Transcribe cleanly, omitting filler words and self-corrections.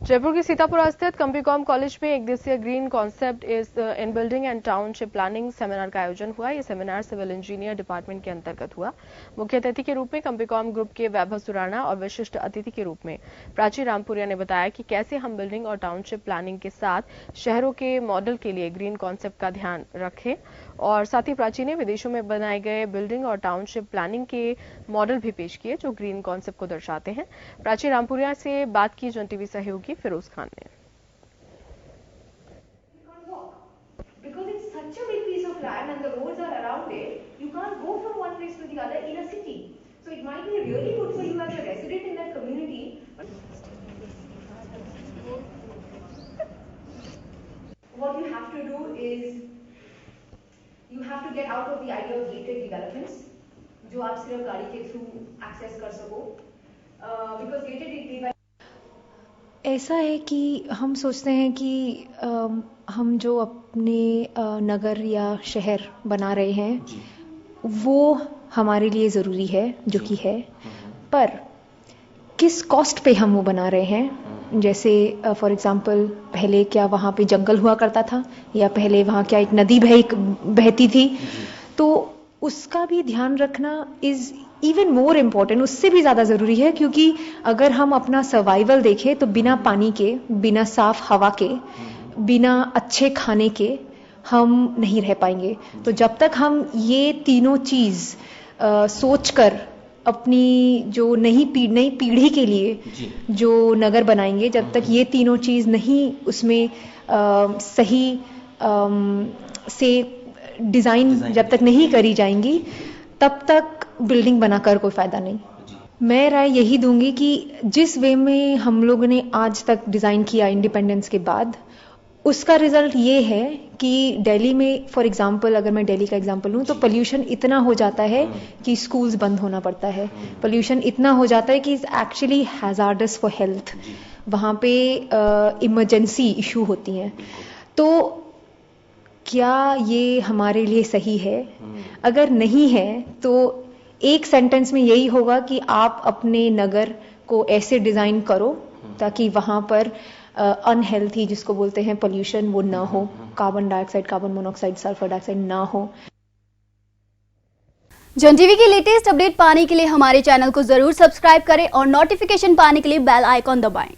जयपुर की सीतापुरा स्थित कंपीकॉम कॉलेज में एक दिवसीय green concept is in building and township planning seminar का आयोजन हुआ। यह सेमिनार सिविल इंजीनियर डिपार्टमेंट के अंतर्गत हुआ। मुख्य अतिथि के रूप में कंपीकॉम ग्रुप के वैभव सुराणा और विशिष्ट अतिथि के रूप में प्राची रामपुरिया ने बताया कि कैसे हम बिल्डिंग और टाउनशिप प्लानिंग के साथ शहरों के मॉडल के लिए ग्रीन कॉन्सेप्ट का ध्यान रखें। और साथ ही प्राची ने विदेशों में बनाए गए बिल्डिंग और टाउनशिप प्लानिंग के मॉडल भी पेश किए जो ग्रीन कॉन्सेप्ट को दर्शाते हैं। प्राची रामपुरिया से बात की जन टीवी सहयोगी फिरोज खान ने। Because it's such a big piece of land and the roads are around it, you can't go from one place to the other in a city. So it might be really good for you as a resident in that community. What you have to do is you have to get out of the idea of gated developments, जो आप सिर्फ गाड़ी के through access कर सको, because gated development ऐसा है कि हम सोचते हैं कि हम जो अपने नगर या शहर बना रहे हैं वो हमारे लिए ज़रूरी है, जो कि है, पर किस कॉस्ट पे हम वो बना रहे हैं। जैसे फॉर एग्जांपल पहले क्या वहाँ पे जंगल हुआ करता था या पहले वहाँ क्या एक नदी बहती थी, तो उसका भी ध्यान रखना इज़ इवन मोर इम्पॉर्टेंट, उससे भी ज़्यादा ज़रूरी है। क्योंकि अगर हम अपना सर्वाइवल देखें तो बिना पानी के, बिना साफ हवा के, बिना अच्छे खाने के हम नहीं रह पाएंगे। तो जब तक हम ये तीनों चीज़ सोचकर अपनी जो नई पीढ़ी के लिए जो नगर बनाएंगे, जब तक ये तीनों चीज़ नहीं उसमें सही से डिज़ाइन जब तक नहीं करी जाएंगी, तब तक बिल्डिंग बनाकर कोई फायदा नहीं। मैं राय यही दूंगी कि जिस वे में हम लोगों ने आज तक डिज़ाइन किया इंडिपेंडेंस के बाद, उसका रिजल्ट ये है कि दिल्ली में फॉर एग्जांपल, अगर मैं दिल्ली का एग्जांपल लूँ, तो पोल्यूशन इतना हो जाता है कि स्कूल्स बंद होना पड़ता है। पोल्यूशन इतना हो जाता है कि it's actually hazards for health. वहाँ पे इमरजेंसी इशू होती हैं। तो क्या ये हमारे लिए सही है? अगर नहीं है तो एक सेंटेंस में यही होगा कि आप अपने नगर को ऐसे डिज़ाइन करो ताकि वहाँ पर अनहेल्थी, जिसको बोलते हैं पोल्यूशन, वो ना हो, carbon dioxide, carbon monoxide, sulphur dioxide ना हो। जन टीवी की लेटेस्ट अपडेट पाने के लिए हमारे चैनल को जरूर सब्सक्राइब करें और नोटिफिकेशन पाने के लिए बेल आइकॉन दबाएं।